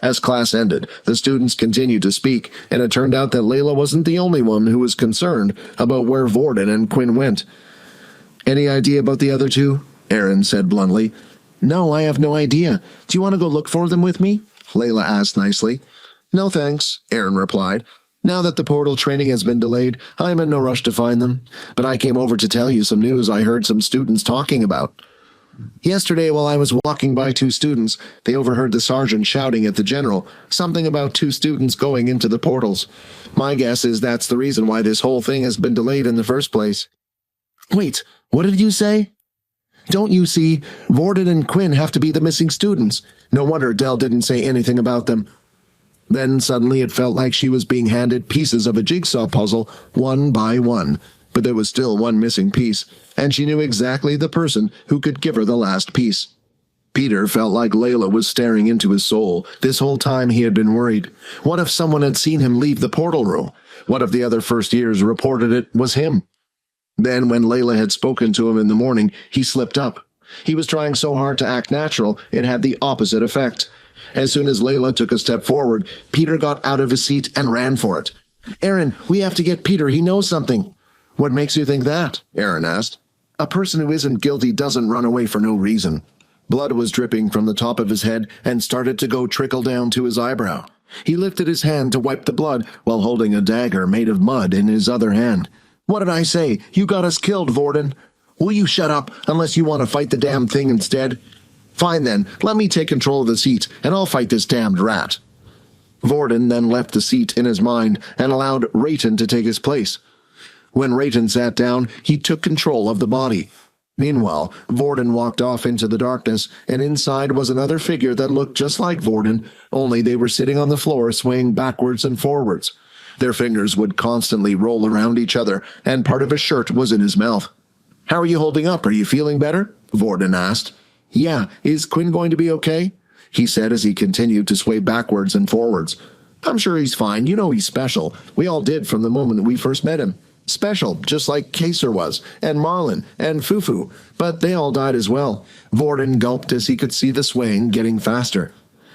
As class ended, the students continued to speak, and it turned out that Layla wasn't the only one who was concerned about where Vorden and Quinn went. "Any idea about the other two?" Aaron said bluntly. "No, I have no idea. Do you want to go look for them with me?" Layla asked nicely. "No thanks," Aaron replied. "Now that the portal training has been delayed, I'm in no rush to find them. But I came over to tell you some news I heard some students talking about. Yesterday, while I was walking by two students, they overheard the sergeant shouting at the general, something about two students going into the portals. My guess is that's the reason why this whole thing has been delayed in the first place." "Wait, what did you say?" "Don't you see? Vorden and Quinn have to be the missing students. No wonder Dell didn't say anything about them." Then suddenly it felt like she was being handed pieces of a jigsaw puzzle, one by one. But there was still one missing piece, and she knew exactly the person who could give her the last piece. Peter felt like Layla was staring into his soul. This whole time he had been worried. What if someone had seen him leave the portal room? What if the other first years reported it was him? Then when Layla had spoken to him in the morning, he slipped up. He was trying so hard to act natural, it had the opposite effect. As soon as Layla took a step forward, Peter got out of his seat and ran for it. "Aaron, we have to get Peter. He knows something." "What makes you think that?" Aaron asked. "A person who isn't guilty doesn't run away for no reason." Blood was dripping from the top of his head and started to go trickle down to his eyebrow. He lifted his hand to wipe the blood while holding a dagger made of mud in his other hand. "What did I say? You got us killed, Vorden. Will you shut up unless you want to fight the damn thing instead? Fine then, let me take control of the seat, and I'll fight this damned rat." Vorden then left the seat in his mind and allowed Rayton to take his place. When Rayton sat down, he took control of the body. Meanwhile, Vorden walked off into the darkness, and inside was another figure that looked just like Vorden, only they were sitting on the floor swaying backwards and forwards. Their fingers would constantly roll around each other, and part of his shirt was in his mouth. "How are you holding up? Are you feeling better?" Vorden asked. "Yeah, is Quinn going to be okay?" he said as he continued to sway backwards and forwards. "I'm sure he's fine. You know he's special. We all did from the moment we first met him. Special, just like Kaser was, and Marlin, and Fufu, but they all died as well." Vorden gulped as he could see the swaying getting faster.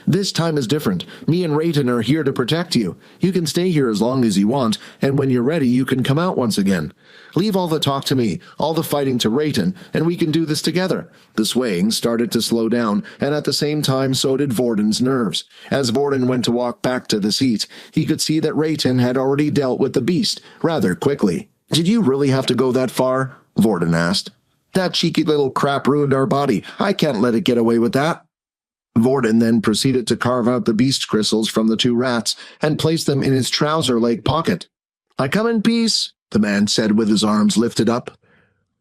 "This time is different. Me and Rayton are here to protect you. You can stay here as long as you want, and when you're ready you can come out once again. Leave all the talk to me, all the fighting to Rayton, and we can do this together." The swaying started to slow down, and at the same time so did Vorden's nerves. As Vorden went to walk back to the seat, he could see that Rayton had already dealt with the beast rather quickly. "Did you really have to go that far?" Vorden asked. "That cheeky little crap ruined our body. I can't let it get away with that." Vorden then proceeded to carve out the beast crystals from the two rats and place them in his trouser leg pocket. "I come in peace," the man said with his arms lifted up.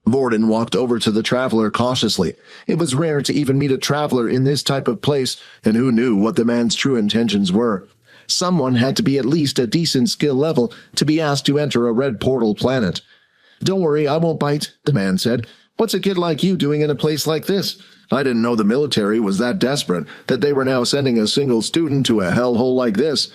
Vorden walked over to the traveler cautiously. It was rare to even meet a traveler in this type of place, and who knew what the man's true intentions were. Someone had to be at least a decent skill level to be asked to enter a red portal planet. "Don't worry, I won't bite," the man said. "What's a kid like you doing in a place like this? I didn't know the military was that desperate that they were now sending a single student to a hellhole like this.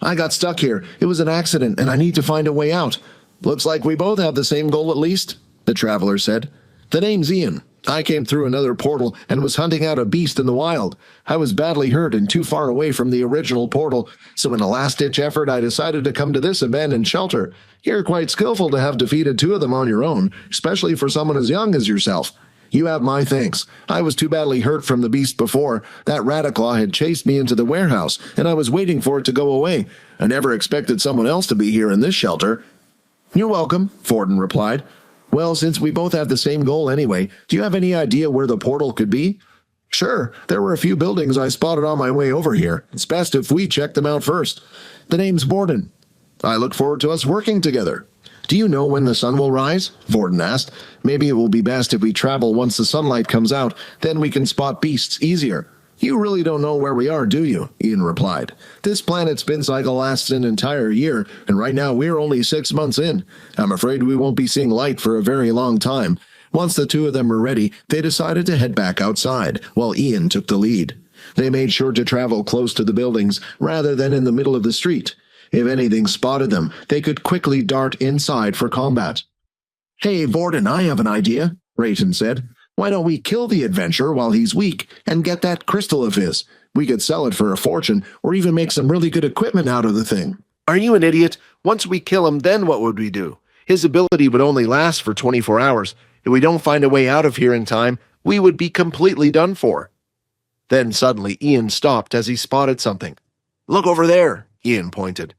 I got stuck here. It was an accident, and I need to find a way out." "Looks like we both have the same goal at least," the traveler said. "The name's Ian. I came through another portal and was hunting out a beast in the wild. I was badly hurt and too far away from the original portal, so in a last-ditch effort I decided to come to this abandoned shelter. You're quite skillful to have defeated two of them on your own, especially for someone as young as yourself. You have my thanks. I was too badly hurt from the beast before. That Rattaclaw had chased me into the warehouse, and I was waiting for it to go away. I never expected someone else to be here in this shelter." "You're welcome," Vorden replied. "Well, since we both have the same goal anyway, do you have any idea where the portal could be?" "Sure. There were a few buildings I spotted on my way over here. It's best if we check them out first." "The name's Vorden." "I look forward to us working together." "Do you know when the sun will rise?" Vorden asked. "Maybe it will be best if we travel once the sunlight comes out. Then we can spot beasts easier." "You really don't know where we are, do you?" Ian replied. "This planet's spin cycle lasts an entire year, and right now we're only 6 months in. I'm afraid we won't be seeing light for a very long time." Once the two of them were ready, they decided to head back outside, while Ian took the lead. They made sure to travel close to the buildings, rather than in the middle of the street. If anything spotted them, they could quickly dart inside for combat. "Hey, Vorden, I have an idea," Rayton said. Why don't we kill the adventurer while he's weak and get that crystal of his? We could sell it for a fortune or even make some really good equipment out of the thing." "Are you an idiot? Once we kill him, then what would we do? His ability would only last for 24 hours. If we don't find a way out of here in time, we would be completely done for." Then suddenly Ian stopped as he spotted something. "Look over there," Ian pointed.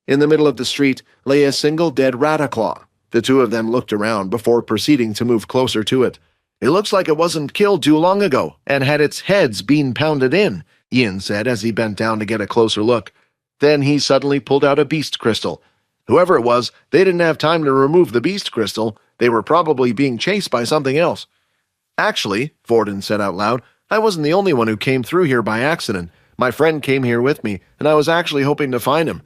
In the middle of the street lay a single dead Rattaclaw. The two of them looked around before proceeding to move closer to it. "It looks like it wasn't killed too long ago and had its heads been pounded in," Ian said as he bent down to get a closer look. Then he suddenly pulled out a beast crystal. Whoever it was, they didn't have time to remove the beast crystal. They were probably being chased by something else. "Actually," Vorden said out loud, "I wasn't the only one who came through here by accident. My friend came here with me, and I was actually hoping to find him."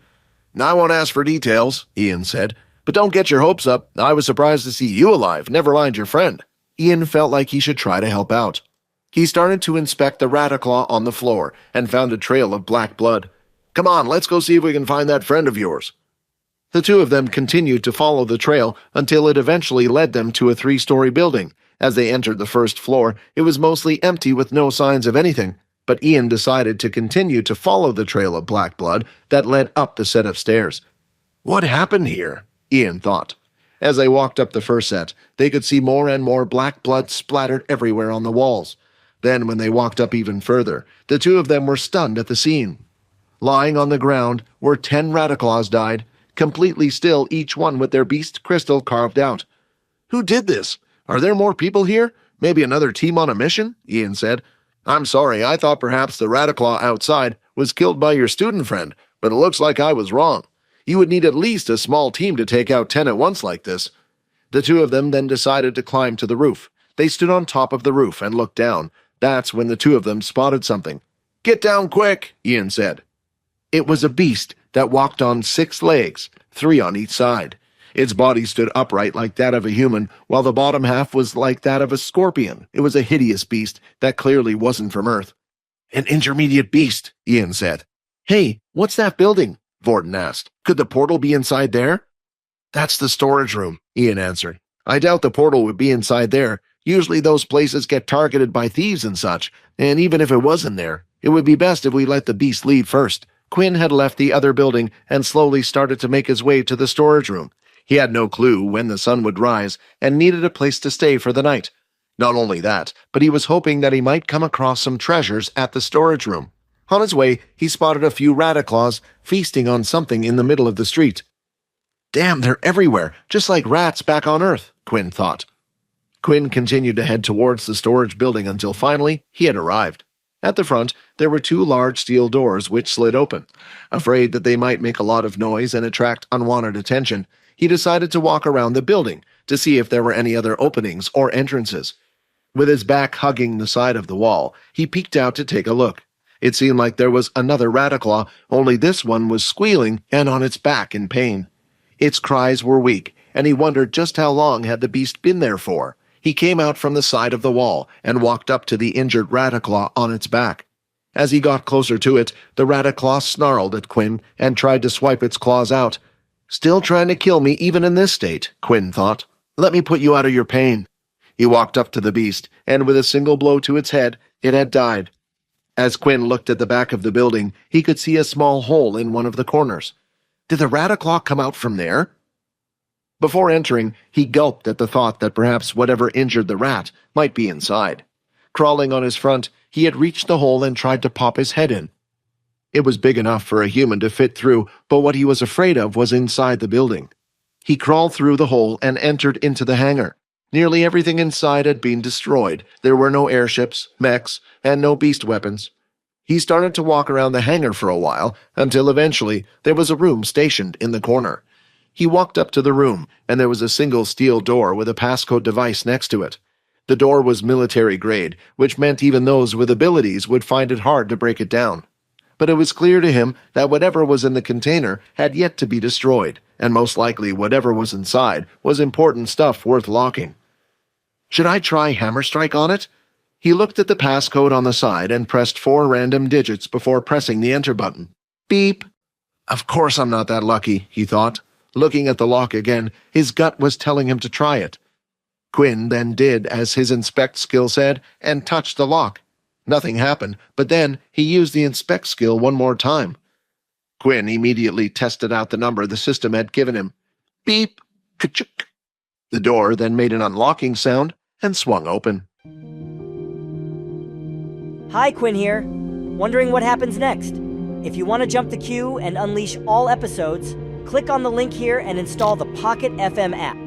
"I won't ask for details," Ian said, "but don't get your hopes up. I was surprised to see you alive, never mind your friend." Ian felt like he should try to help out. He started to inspect the Rattaclaw on the floor and found a trail of black blood. "Come on, let's go see if we can find that friend of yours." The two of them continued to follow the trail until it eventually led them to a 3-story building. As they entered the first floor, it was mostly empty with no signs of anything, but Ian decided to continue to follow the trail of black blood that led up the set of stairs. "What happened here?" Ian thought. As they walked up the first set, they could see more and more black blood splattered everywhere on the walls. Then, when they walked up even further, the two of them were stunned at the scene. Lying on the ground were 10 Rattaclaws died, completely still, each one with their beast crystal carved out. "Who did this? Are there more people here? Maybe another team on a mission?" Ian said. "I'm sorry, I thought perhaps the Rattaclaw outside was killed by your student friend, but it looks like I was wrong. You would need at least a small team to take out 10 at once like this." The two of them then decided to climb to the roof. They stood on top of the roof and looked down. That's when the two of them spotted something. "Get down quick," Ian said. It was a beast that walked on 6 legs, 3 on each side. Its body stood upright like that of a human, while the bottom half was like that of a scorpion. It was a hideous beast that clearly wasn't from Earth. "An intermediate beast," Ian said. "Hey, what's that building?" Vorden asked. "Could the portal be inside there?" "That's the storage room," Ian answered. "I doubt the portal would be inside there. Usually those places get targeted by thieves and such, and even if it was in there, it would be best if we let the beast leave first." Quinn had left the other building and slowly started to make his way to the storage room. He had no clue when the sun would rise and needed a place to stay for the night. Not only that, but he was hoping that he might come across some treasures at the storage room. On his way, he spotted a few Rattaclaws feasting on something in the middle of the street. "Damn, they're everywhere, just like rats back on Earth," Quinn thought. Quinn continued to head towards the storage building until finally he had arrived. At the front, there were 2 large steel doors which slid open. Afraid that they might make a lot of noise and attract unwanted attention, he decided to walk around the building to see if there were any other openings or entrances. With his back hugging the side of the wall, he peeked out to take a look. It seemed like there was another Rattaclaw, only this one was squealing and on its back in pain. Its cries were weak, and he wondered just how long had the beast been there for. He came out from the side of the wall and walked up to the injured Rattaclaw on its back. As he got closer to it, the Rattaclaw snarled at Quinn and tried to swipe its claws out. "Still trying to kill me even in this state," Quinn thought. "Let me put you out of your pain." He walked up to the beast, and with a single blow to its head, it had died. As Quinn looked at the back of the building, he could see a small hole in one of the corners. Did the Rattaclaw come out from there? Before entering, he gulped at the thought that perhaps whatever injured the rat might be inside. Crawling on his front, he had reached the hole and tried to pop his head in. It was big enough for a human to fit through, but what he was afraid of was inside the building. He crawled through the hole and entered into the hangar. Nearly everything inside had been destroyed. There were no airships, mechs, and no beast weapons. He started to walk around the hangar for a while, until eventually there was a room stationed in the corner. He walked up to the room, and there was a single steel door with a passcode device next to it. The door was military grade, which meant even those with abilities would find it hard to break it down. But it was clear to him that whatever was in the container had yet to be destroyed, and most likely whatever was inside was important stuff worth locking. Should I try hammer strike on it? He looked at the passcode on the side and pressed 4 random digits before pressing the enter button. Beep. Of course I'm not that lucky, he thought. Looking at the lock again, his gut was telling him to try it. Quinn then did as his inspect skill said and touched the lock. Nothing happened, but then he used the inspect skill one more time. Quinn immediately tested out the number the system had given him. Beep! Ka-chuk! The door then made an unlocking sound and swung open. Hi, Quinn here. Wondering what happens next? If you want to jump the queue and unleash all episodes, click on the link here and install the Pocket FM app.